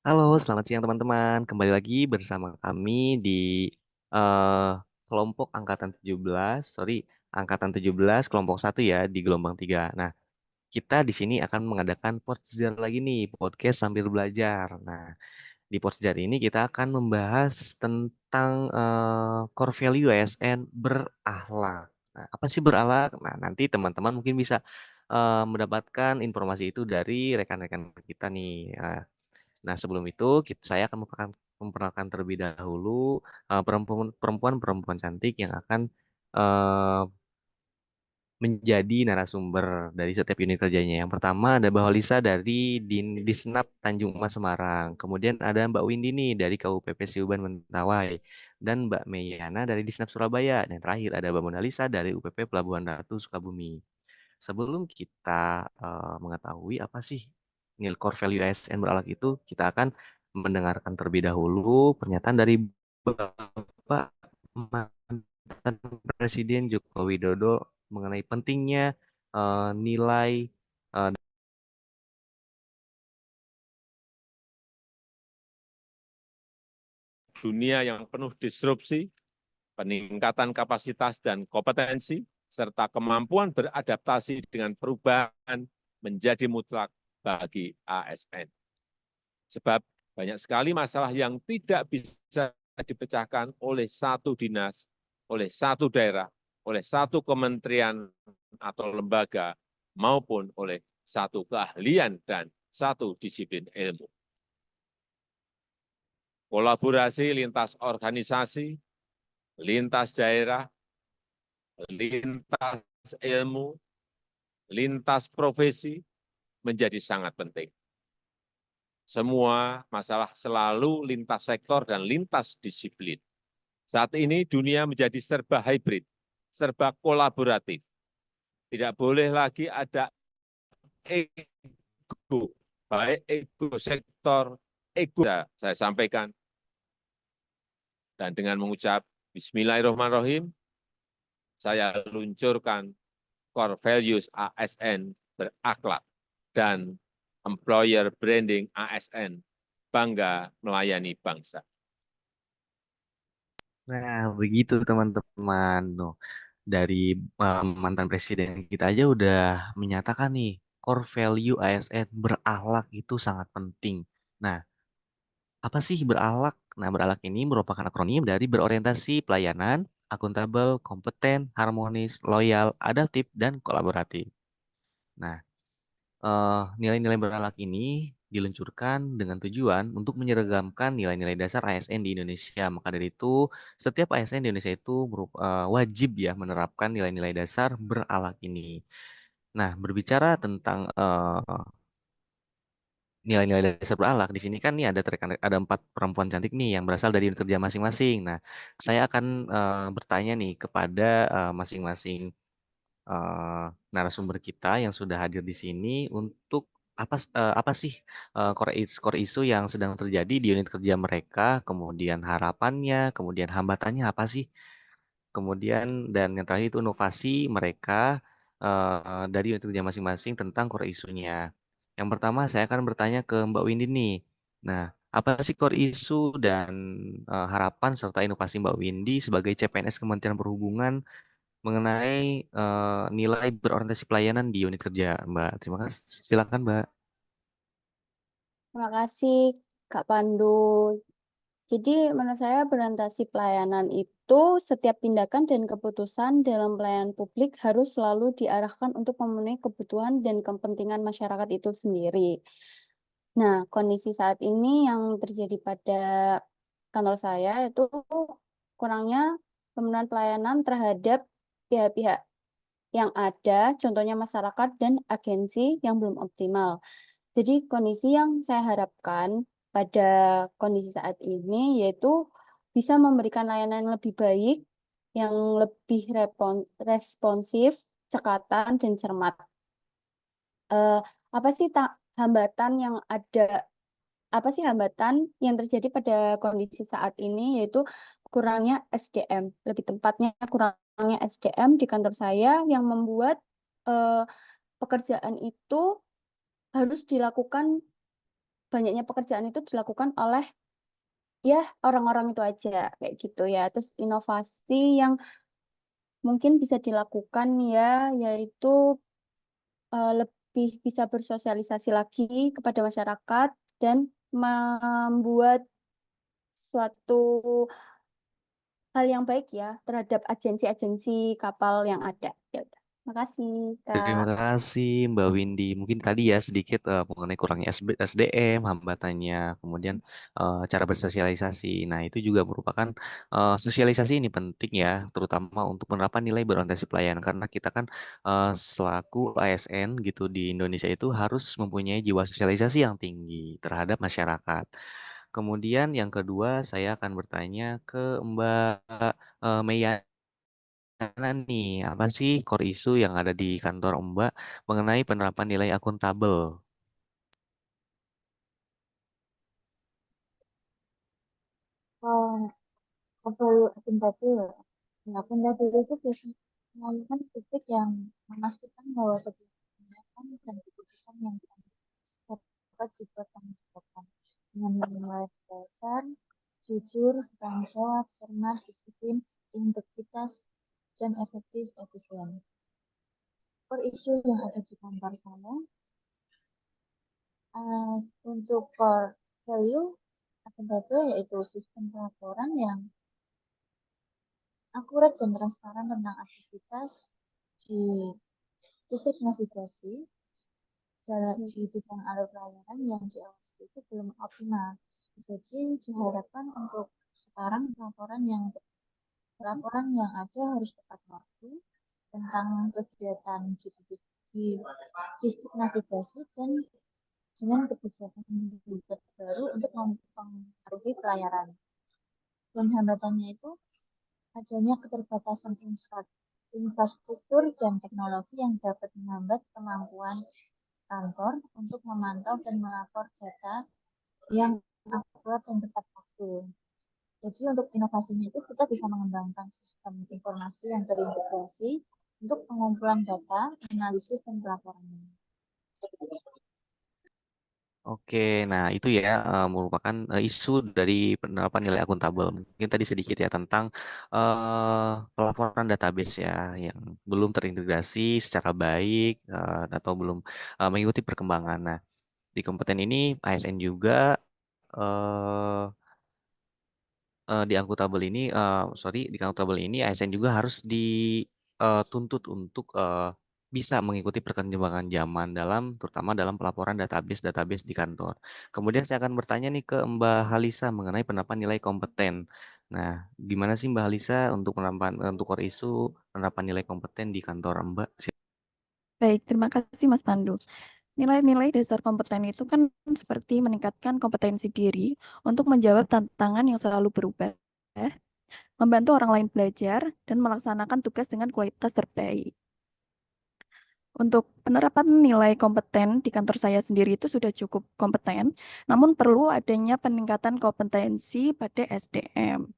Halo, selamat siang teman-teman. Kembali lagi bersama kami di eh, kelompok angkatan 17, angkatan 17 kelompok 1 ya di gelombang 3. Nah, kita di sini akan mengadakan Podjar lagi nih, podcast sambil belajar. Nah, di Podjar ini kita akan membahas tentang core value ASN berakhlak. Nah, apa sih berakhlak? Nah, nanti teman-teman mungkin bisa mendapatkan informasi itu dari rekan-rekan kita nih. Nah, sebelum itu saya akan memperkenalkan terlebih dahulu perempuan-perempuan cantik yang akan eh, menjadi narasumber dari setiap unit kerjanya. Yang pertama ada Mbak Holisa dari Disnap Tanjung Mas Semarang. Kemudian ada Mbak Windy nih dari KUPP Siuban Mentawai. Dan Mbak Meyana dari Disnap Surabaya. Dan yang terakhir ada Mbak Mona Lisa dari UPP Pelabuhan Ratu Sukabumi. Sebelum kita mengetahui apa sih nilai core value ASN berakhlak itu, kita akan mendengarkan terlebih dahulu pernyataan dari Bapak mantan Presiden Joko Widodo mengenai pentingnya nilai eh, Dunia yang penuh disrupsi, peningkatan kapasitas dan kompetensi, serta kemampuan beradaptasi dengan perubahan menjadi mutlak bagi ASN. Sebab banyak sekali masalah yang tidak bisa dipecahkan oleh satu dinas, oleh satu daerah, oleh satu kementerian atau lembaga, maupun oleh satu keahlian dan satu disiplin ilmu. Kolaborasi lintas organisasi, lintas daerah, lintas ilmu, lintas profesi menjadi sangat penting. Semua masalah selalu lintas sektor dan lintas disiplin. Saat ini dunia menjadi serba hybrid, serba kolaboratif. Tidak boleh lagi ada ego, baik ego sektor, ego saya sampaikan. Dan dengan mengucap Bismillahirrahmanirrahim, saya luncurkan core values ASN berakhlak dan employer branding ASN bangga melayani bangsa. nah begitu teman-teman. Loh, dari mantan presiden kita aja udah menyatakan nih core value ASN berakhlak itu sangat penting. Nah, apa sih berakhlak? Nah, berakhlak ini merupakan akronim dari berorientasi pelayanan, akuntabel, kompeten, harmonis, loyal, adaptif, dan kolaboratif. Nah, nilai-nilai berakhlak ini diluncurkan dengan tujuan untuk menyeragamkan nilai-nilai dasar ASN di Indonesia. Maka dari itu, setiap ASN di Indonesia itu wajib ya menerapkan nilai-nilai dasar berakhlak ini. Nah, berbicara tentang nilai-nilai dasar berakhlak di sini kan nih ada 4 perempuan cantik nih yang berasal dari unit kerja masing-masing. Nah, saya akan bertanya nih kepada masing-masing eh, narasumber kita yang sudah hadir di sini untuk apa sih core isu yang sedang terjadi di unit kerja mereka, kemudian harapannya, kemudian hambatannya apa sih? Kemudian dan yang terakhir itu inovasi mereka dari unit kerja masing-masing tentang core isunya. Yang pertama saya akan bertanya ke Mbak Windy nih. Nah, apa sih core isu dan harapan serta inovasi Mbak Windy sebagai CPNS Kementerian Perhubungan mengenai nilai berorientasi pelayanan di unit kerja, Mbak? Terima kasih. Silakan, Mbak. Terima kasih, Kak Pandu. Jadi, menurut saya orientasi pelayanan itu setiap tindakan dan keputusan dalam pelayanan publik harus selalu diarahkan untuk memenuhi kebutuhan dan kepentingan masyarakat itu sendiri. Nah, kondisi saat ini yang terjadi pada kantor saya itu kurangnya pemenuhan pelayanan terhadap pihak-pihak yang ada, contohnya masyarakat dan agensi yang belum optimal. Jadi kondisi yang saya harapkan pada kondisi saat ini yaitu bisa memberikan layanan yang lebih baik, yang lebih responsif, cekatan, dan cermat. Apa sih hambatan yang ada? Apa sih hambatan yang terjadi pada kondisi saat ini yaitu kurangnya SDM, lebih tepatnya kurangnya SDM di kantor saya yang membuat pekerjaan itu harus dilakukan banyaknya pekerjaan itu dilakukan oleh ya orang-orang itu aja kayak gitu ya. Terus inovasi yang mungkin bisa dilakukan ya, yaitu lebih bisa bersosialisasi lagi kepada masyarakat dan membuat suatu hal yang baik ya terhadap agensi-agensi kapal yang ada. Ya udah. Makasih, Terima Kak. kasih Mbak Windy. Mungkin tadi ya sedikit mengenai kurangnya SDM, hambatannya, kemudian cara bersosialisasi. Nah, itu juga merupakan sosialisasi ini penting ya, terutama untuk penerapan nilai berorientasi pelayanan. Karena kita kan selaku ASN gitu di Indonesia itu harus mempunyai jiwa sosialisasi yang tinggi terhadap masyarakat. Kemudian yang kedua, saya akan bertanya ke Mbak Meya karena nih, apa sih core isu yang ada di kantor Mbak mengenai penerapan nilai akuntabel? Oh, kalau akuntabel, ya akuntabel itu biasanya pengalaman publik yang memastikan bahwa setiap tindakan dan keputusan yang diambil dapat dipertanggungjawabkan dengan nilai dasar, jujur, bertanggung jawab, cermat, disiplin, integritas, dan efektif efisien. Per isu yang ada di kantor saya, untuk core value akuntabel yaitu sistem pelaporan yang akurat dan transparan tentang aktivitas di titik navigasi di bidang alur pelayaran yang diawasi itu belum optimal. Jadi diharapkan untuk sekarang laporan yang ada harus tepat waktu tentang kegiatan di titik navigasi dan dengan kebijakan terbaru untuk mempengaruhi pelayaran. Dan hambatannya itu adanya keterbatasan infrastruktur dan teknologi yang dapat menghambat kemampuan kantor untuk memantau dan melapor data yang akurat dan tepat waktu. Jadi untuk inovasinya itu kita bisa mengembangkan sistem informasi yang terintegrasi untuk pengumpulan data, analisis, dan pelaporan. Oke, nah itu ya merupakan isu dari penerapan nilai akuntabel. Mungkin tadi sedikit ya tentang pelaporan database ya yang belum terintegrasi secara baik atau belum mengikuti perkembangan. Nah, di kompeten ini ASN juga eh, di akuntabel ini, sorry, di akuntabel ini ASN juga harus dituntut untuk bisa mengikuti perkembangan zaman terutama dalam pelaporan database di kantor. Kemudian saya akan bertanya nih ke Mbak Halisa mengenai penerapan nilai kompeten. Nah, gimana sih Mbak Halisa untuk penerapan untuk core isu penerapan nilai kompeten di kantor Mbak? Baik, terima kasih Mas Pandu. Nilai-nilai dasar kompeten itu kan seperti meningkatkan kompetensi diri untuk menjawab tantangan yang selalu berubah, membantu orang lain belajar, dan melaksanakan tugas dengan kualitas terbaik. Untuk penerapan nilai kompeten di kantor saya sendiri itu sudah cukup kompeten, namun perlu adanya peningkatan kompetensi pada SDM.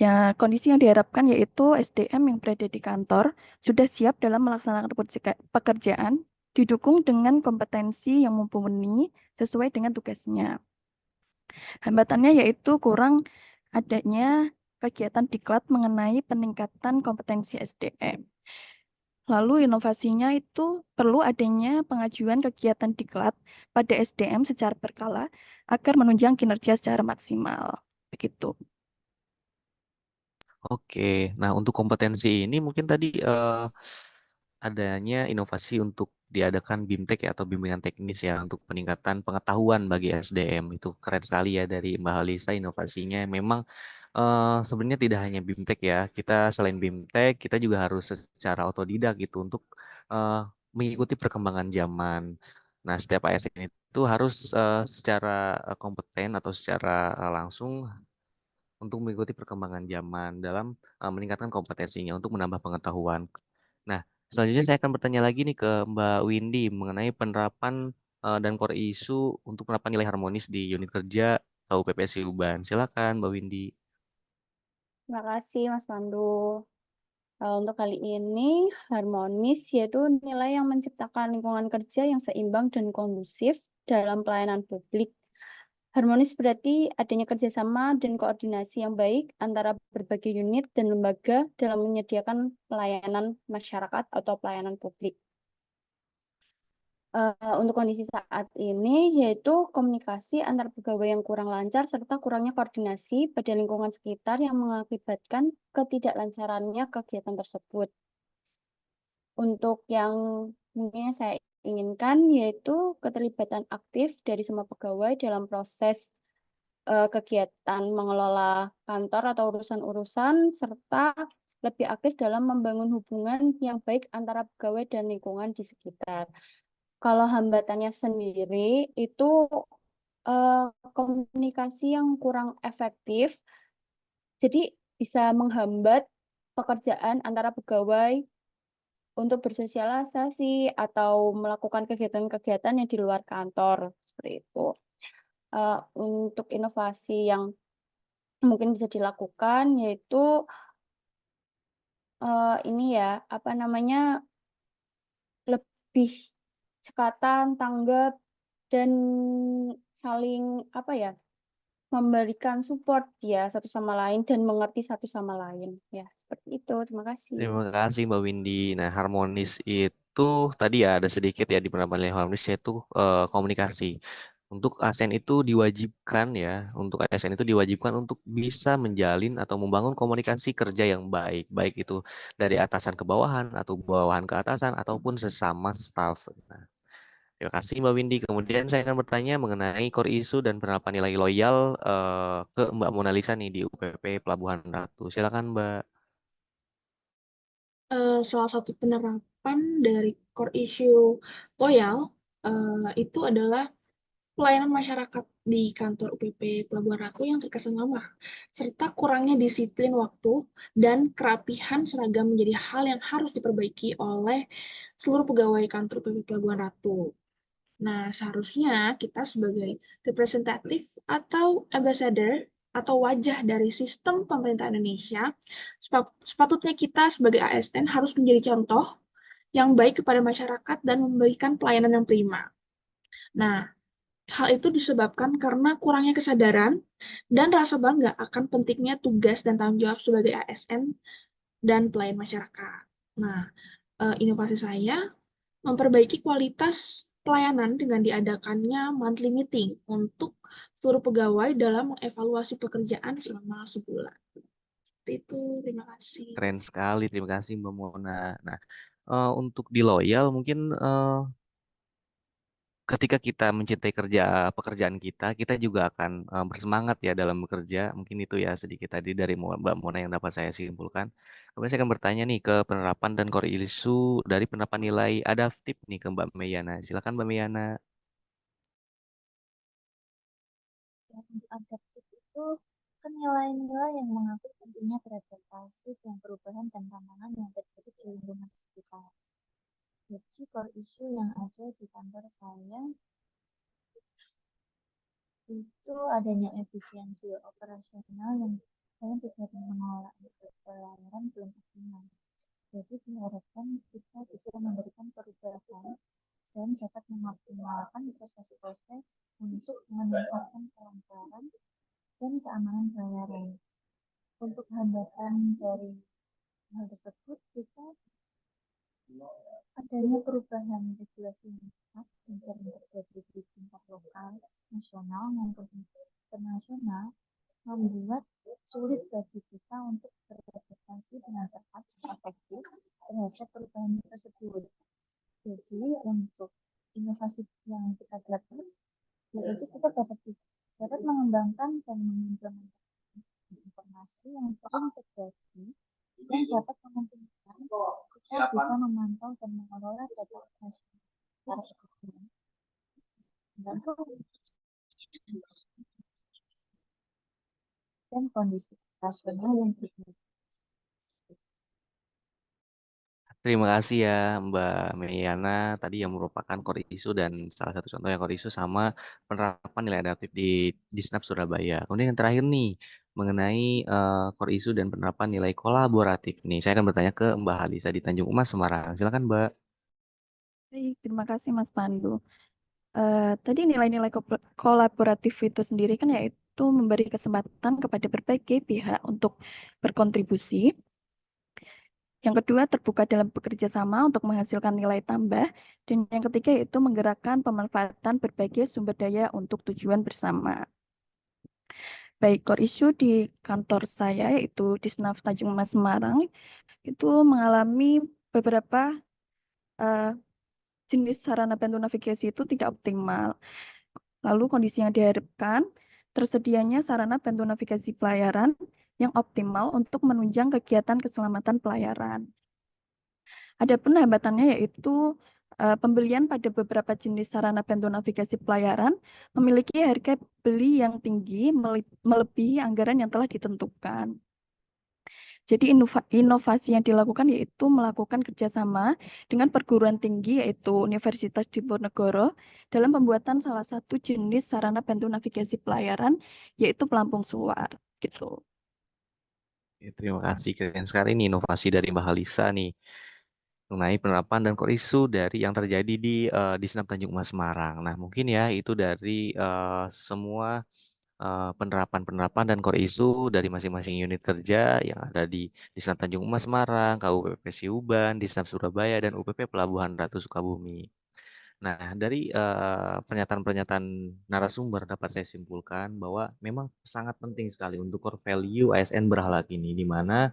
Ya, kondisi yang diharapkan yaitu SDM yang berada di kantor sudah siap dalam melaksanakan pekerjaan, didukung dengan kompetensi yang mumpuni sesuai dengan tugasnya. Hambatannya yaitu kurang adanya kegiatan diklat mengenai peningkatan kompetensi SDM. Lalu inovasinya itu perlu adanya pengajuan kegiatan diklat pada SDM secara berkala agar menunjang kinerja secara maksimal. Begitu. Oke, nah untuk kompetensi ini mungkin tadi adanya inovasi untuk diadakan BIMTEK ya atau bimbingan teknis ya untuk peningkatan pengetahuan bagi SDM itu keren sekali ya dari Mbak Halisa inovasinya. Memang sebenarnya tidak hanya BIMTEK ya, kita selain BIMTEK kita juga harus secara otodidak gitu untuk eh, mengikuti perkembangan zaman. Nah, setiap ASN itu harus secara kompeten atau secara langsung untuk mengikuti perkembangan zaman dalam meningkatkan kompetensinya untuk menambah pengetahuan. Nah, selanjutnya saya akan bertanya lagi nih ke Mbak Windy mengenai penerapan dan core isu untuk penerapan nilai harmonis di unit kerja KUPPSI Uban. Silakan Mbak Windy. Terima kasih, Mas Pandu. Untuk kali ini, harmonis yaitu nilai yang menciptakan lingkungan kerja yang seimbang dan kondusif dalam pelayanan publik. Harmonis berarti adanya kerjasama dan koordinasi yang baik antara berbagai unit dan lembaga dalam menyediakan pelayanan masyarakat atau pelayanan publik. Untuk kondisi saat ini, yaitu komunikasi antar pegawai yang kurang lancar serta kurangnya koordinasi pada lingkungan sekitar yang mengakibatkan ketidaklancarannya kegiatan tersebut. Untuk yang mungkin saya inginkan yaitu keterlibatan aktif dari semua pegawai dalam proses kegiatan mengelola kantor atau urusan-urusan, serta lebih aktif dalam membangun hubungan yang baik antara pegawai dan lingkungan di sekitar. Kalau hambatannya sendiri itu komunikasi yang kurang efektif, jadi bisa menghambat pekerjaan antara pegawai untuk bersosialisasi atau melakukan kegiatan-kegiatan yang di luar kantor, seperti itu. Untuk inovasi yang mungkin bisa dilakukan yaitu ini ya, apa namanya, lebih cekatan, tanggap, dan saling apa ya, memberikan support ya satu sama lain dan mengerti satu sama lain. Ya, seperti itu. Terima kasih. Terima kasih Mbak Windy. Nah, harmonis itu tadi ya ada sedikit ya di penerapan yang harmonis yaitu komunikasi. Untuk ASN itu diwajibkan ya, untuk ASN itu diwajibkan untuk bisa menjalin atau membangun komunikasi kerja yang baik, baik itu dari atasan ke bawahan atau bawahan ke atasan ataupun sesama staf. Nah, terima kasih Mbak Windy. Kemudian saya akan bertanya mengenai core issue dan penerapan nilai loyal ke Mbak Mona Lisa nih di UPP Pelabuhan Ratu. Silakan Mbak. Salah satu penerapan dari core issue loyal itu adalah pelayanan masyarakat di kantor UPP Pelabuhan Ratu yang terkesan lemah, serta kurangnya disiplin waktu dan kerapihan seragam menjadi hal yang harus diperbaiki oleh seluruh pegawai kantor UPP Pelabuhan Ratu. Nah, seharusnya kita sebagai representatif atau ambassador atau wajah dari sistem pemerintah Indonesia, sepatutnya kita sebagai ASN harus menjadi contoh yang baik kepada masyarakat dan memberikan pelayanan yang prima. Nah, hal itu disebabkan karena kurangnya kesadaran dan rasa bangga akan pentingnya tugas dan tanggung jawab sebagai ASN dan pelayan masyarakat. Nah, inovasi saya memperbaiki kualitas pelayanan dengan diadakannya monthly meeting untuk seluruh pegawai dalam mengevaluasi pekerjaan selama sebulan. Seperti itu, terima kasih. Keren sekali, terima kasih Mbak Mona. Nah, untuk di loyal mungkin ketika kita mencintai pekerjaan kita, kita juga akan bersemangat ya dalam bekerja. Mungkin itu ya sedikit tadi dari Mbak Mona yang dapat saya simpulkan. Kemudian saya akan bertanya nih ke penerapan dan core issue dari penerapan nilai adaptif nih ke Mbak Meyana. Silakan Mbak Meyana. Untuk adaptif itu kan nilai-nilai yang mengatur pentingnya beradaptasi dengan perubahan dan tantangan yang terjadi di lingkungan sekitar. Jadi core issue yang ada di kantor saya itu adanya efisiensi operasional yang saya tidak mengelola pelayanan belum optimal. Jadi diharapkan kita bisa memberikan perubahan dan dapat mengoptimalkan proses-proses untuk meningkatkan kelancaran dan keamanan pelayaran. Untuk hambatan dari hal tersebut, kita adanya perubahan regulasi yang cepat dan sering terjadi di tingkat lokal, nasional maupun internasional, membuat sulit bagi kita untuk beradaptasi dengan tepat dan efektif terhadap perubahan tersebut. Jadi untuk inovasi yang kita dapat, yaitu kita dapat mengembangkan dan mengimplementasikan informasi yang sering terjadi dan dapat memungkinkan kita bisa memantau dan mengelola data nasional secara efisien. Dan kondisi operasional yang berbeda. Terima kasih ya Mbak Meyana tadi yang merupakan core issue dan salah satu contohnya core issue sama penerapan nilai adaptif di Snap Surabaya. Kemudian yang terakhir nih mengenai core issue dan penerapan nilai kolaboratif. Nih, saya akan bertanya ke Mbak Halisa di Tanjung Emas, Semarang. Silakan, Mbak. Baik, terima kasih Mas Pandu. Tadi nilai-nilai kolaboratif itu sendiri kan yaitu memberi kesempatan kepada berbagai pihak untuk berkontribusi. Yang kedua, terbuka dalam bekerja sama untuk menghasilkan nilai tambah. Dan yang ketiga yaitu menggerakkan pemanfaatan berbagai sumber daya untuk tujuan bersama. Baik, core issue di kantor saya yaitu Disnaf Tanjung Mas Semarang itu mengalami beberapa jenis sarana bantu navigasi itu tidak optimal. Lalu kondisi yang diharapkan, tersedianya sarana bantu navigasi pelayaran yang optimal untuk menunjang kegiatan keselamatan pelayaran. Adapun hambatannya yaitu pembelian pada beberapa jenis sarana bantu navigasi pelayaran memiliki harga beli yang tinggi melebihi anggaran yang telah ditentukan. Jadi inovasi yang dilakukan yaitu melakukan kerjasama dengan perguruan tinggi yaitu Universitas Diponegoro dalam pembuatan salah satu jenis sarana bantu navigasi pelayaran yaitu pelampung suar gitu. Terima kasih, keren sekali nih inovasi dari Mbak Halisa nih mengenai penerapan dan core issue dari yang terjadi di Senap Tanjung Emas Semarang. Nah, mungkin ya itu dari semua penerapan-penerapan dan core issue dari masing-masing unit kerja yang ada di Senap Tanjung Emas Semarang, KUPP Siuban, di Senap Surabaya, dan UPP Pelabuhan Ratu Sukabumi. Nah, dari pernyataan-pernyataan narasumber dapat saya simpulkan bahwa memang sangat penting sekali untuk core value ASN berhalak ini, di mana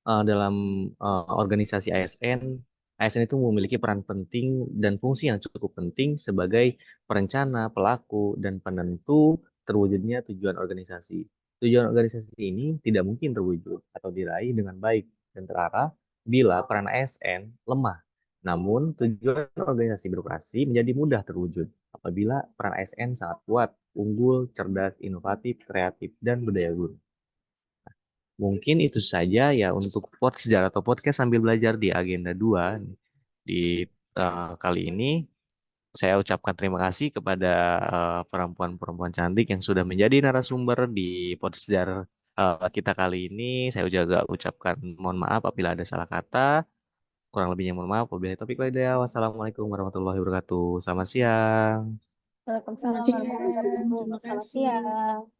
dalam organisasi ASN itu memiliki peran penting dan fungsi yang cukup penting sebagai perencana, pelaku, dan penentu terwujudnya tujuan organisasi. Tujuan organisasi ini tidak mungkin terwujud atau diraih dengan baik dan terarah bila peran ASN lemah. Namun, tujuan organisasi beroperasi menjadi mudah terwujud apabila peran ASN sangat kuat, unggul, cerdas, inovatif, kreatif, dan berdaya guna. Mungkin itu saja ya untuk sejarah atau podcast sambil belajar di agenda 2 di kali ini. Saya ucapkan terima kasih kepada perempuan-perempuan cantik yang sudah menjadi narasumber di podcast kita kali ini. Saya juga ucapkan mohon maaf apabila ada salah kata. Kurang lebihnya mohon maaf. Wabillahi taufiq wal hidayah. Wassalamualaikum warahmatullahi wabarakatuh. Selamat siang. Waalaikumsalam Selamat siang, warahmatullahi wabarakatuh. terima Selamat kasih. siang.